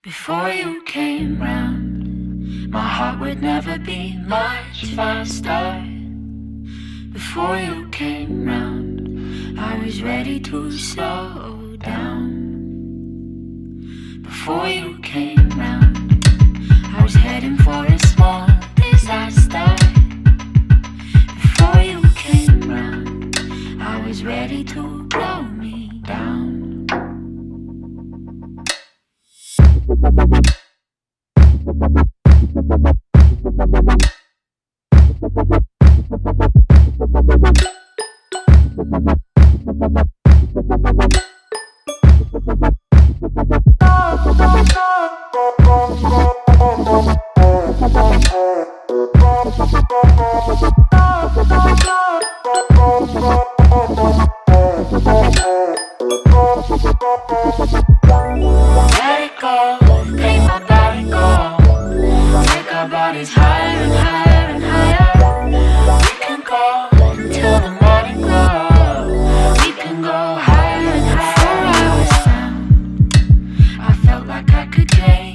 Before you came round, my heart would never beat much faster. Before you came round, I was ready to slow down. Before you came round, I was heading for a small disaster. Before you came round, I was ready to blow me down. Let it go, make my body go. Take our bodies higher and higher and higher. We can go until the morning glow. We can go higher and higher. Before I was found, I felt like I could change.